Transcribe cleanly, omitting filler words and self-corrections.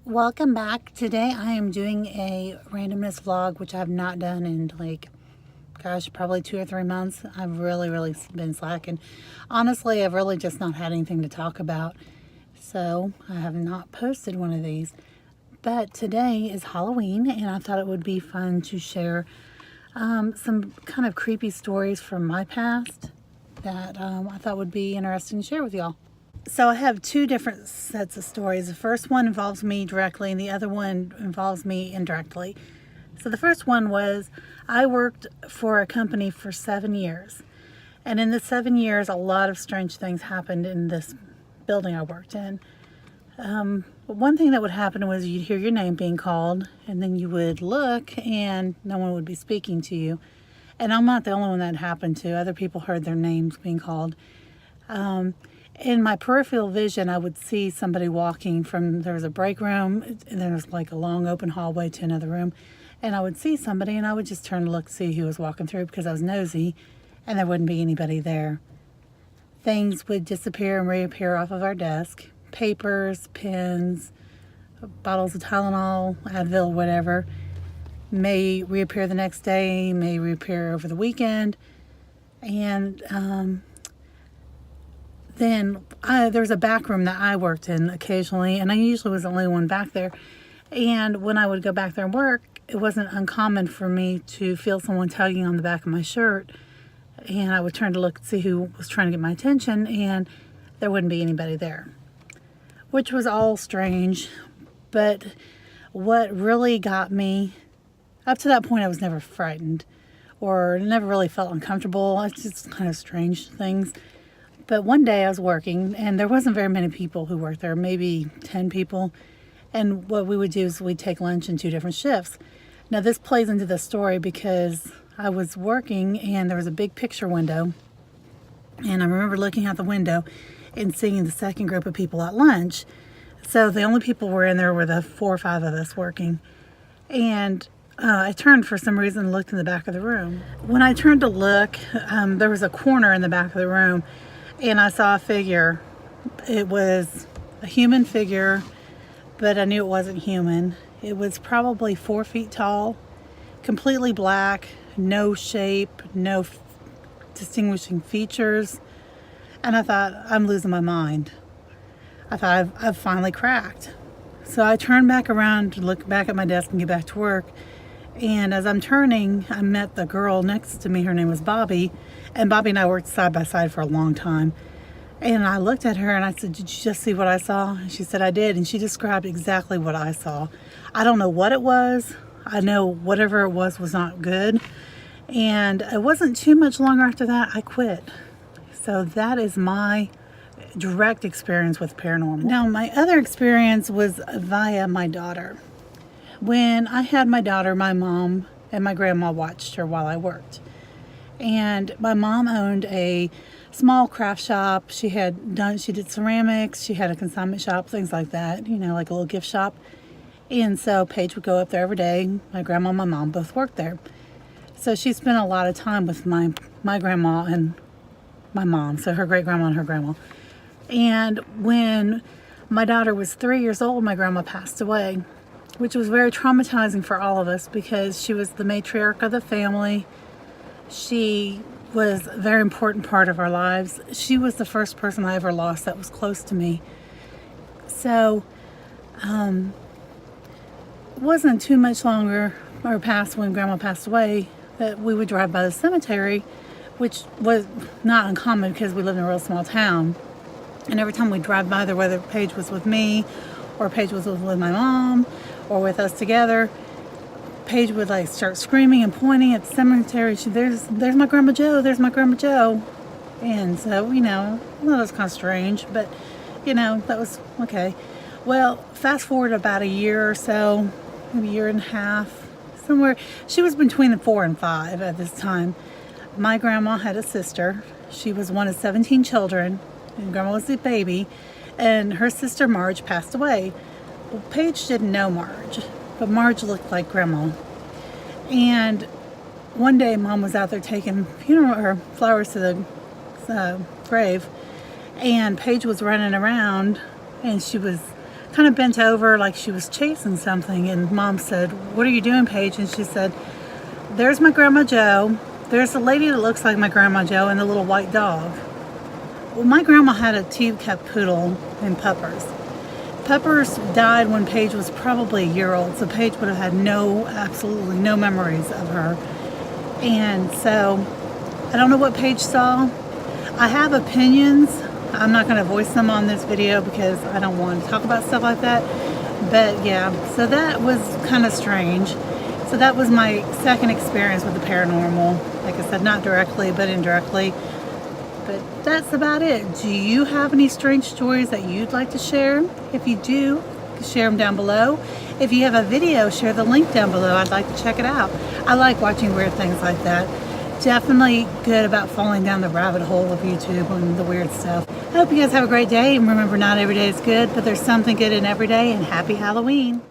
Welcome back. Today I am doing a randomness vlog, which I have not done in probably 2 or 3 months. I've really been slacking. Honestly, I've really just not had anything to talk about, so I have not posted one of these. But today is Halloween, and I thought it would be fun to share some kind of creepy stories from my past that I thought would be interesting to share with y'all. So I have two different sets of stories. The first one involves me directly and the other one involves me indirectly. So the first one was, I worked for a company for 7 years. And in the 7 years, a lot of strange things happened in this building I worked in. One thing that would happen was you'd hear your name being called, and then you would look and no one would be speaking to you. And I'm not the only one that happened to. Other people heard their names being called. In my peripheral vision, I would see somebody walking from, there was a break room, and there was like a long open hallway to another room. And I would see somebody, and I would just turn to look to see who was walking through because I was nosy, and there wouldn't be anybody there. Things would disappear and reappear off of our desk. Papers, pens, bottles of Tylenol, Advil, whatever, may reappear the next day, may reappear over the weekend. And then there was a back room that I worked in occasionally, and I usually was the only one back there. And when I would go back there and work, it wasn't uncommon for me to feel someone tugging on the back of my shirt, and I would turn to look to see who was trying to get my attention, and there wouldn't be anybody there, which was all strange. But what really got me, up to that point, I was never frightened or never really felt uncomfortable. It's just kind of strange things. But one day I was working, and there wasn't very many people who worked there, maybe 10 people. And what we would do is we'd take lunch in 2 different shifts. Now this plays into the story because I was working and there was a big picture window. And I remember looking out the window and seeing the second group of people at lunch. So the only people were in there were the 4 or 5 of us working. And I turned for some reason and looked in the back of the room. When I turned to look, there was a corner in the back of the room, and I saw a figure. It was a human figure, but I knew it wasn't human. It was probably 4 feet tall, completely black, no shape, no distinguishing features. And I thought, I'm losing my mind. I thought, I've finally cracked. So I turned back around to look back at my desk and get back to work. And as I'm turning, I met the girl next to me. Her name was Bobby. And Bobby and I worked side by side for a long time. And I looked at her and I said, did you just see what I saw? And she said, I did. And she described exactly what I saw. I don't know what it was. I know whatever it was not good. And it wasn't too much longer after that, I quit. So that is my direct experience with paranormal. Now, my other experience was via my daughter. When I had my daughter, my mom and my grandma watched her while I worked. And my mom owned a small craft shop. She did ceramics, she had a consignment shop, things like that, like a little gift shop. And so Paige would go up there every day. My grandma and my mom both worked there. So she spent a lot of time with my grandma and my mom, so her great grandma and her grandma. And when my daughter was 3 years old, my grandma passed away, which was very traumatizing for all of us because she was the matriarch of the family. She was a very important part of our lives. She was the first person I ever lost that was close to me. So it wasn't too much longer or past when Grandma passed away that we would drive by the cemetery, which was not uncommon because we lived in a real small town. And every time we drive by there, whether Paige was with me or Paige was with my mom or with us together, Paige would start screaming and pointing at the cemetery. There's my Grandma Joe, there's my Grandma Joe. And so, that was kind of strange, but, that was okay. Well, fast forward about a year or so, maybe a year and a half, somewhere. She was between 4 and 5 at this time. My grandma had a sister. She was one of 17 children, and Grandma was the baby, and her sister Marge passed away. Well, Paige didn't know Marge, but Marge looked like Grandma. And one day Mom was out there taking flowers to the grave, and Paige was running around, and she was kind of bent over like she was chasing something. And Mom said, "What are you doing, Paige?" And she said, "There's my Grandma Joe. There's a lady that looks like my Grandma Joe and a little white dog." Well, my grandma had a tube-kept poodle named Peppers. Peppers died when Paige was probably a year old, so Paige would have had absolutely no memories of her. And so I don't know what Paige saw. I have opinions. I'm not going to voice them on this video because I don't want to talk about stuff like that. But yeah, so that was kind of strange. So that was my second experience with the paranormal. Like I said, not directly, but indirectly. But that's about it. Do you have any strange stories that you'd like to share? If you do, share them down below. If you have a video, share the link down below. I'd like to check it out. I like watching weird things like that. Definitely good about falling down the rabbit hole of YouTube and the weird stuff. I hope you guys have a great day. And remember, not every day is good, but there's something good in every day. And happy Halloween.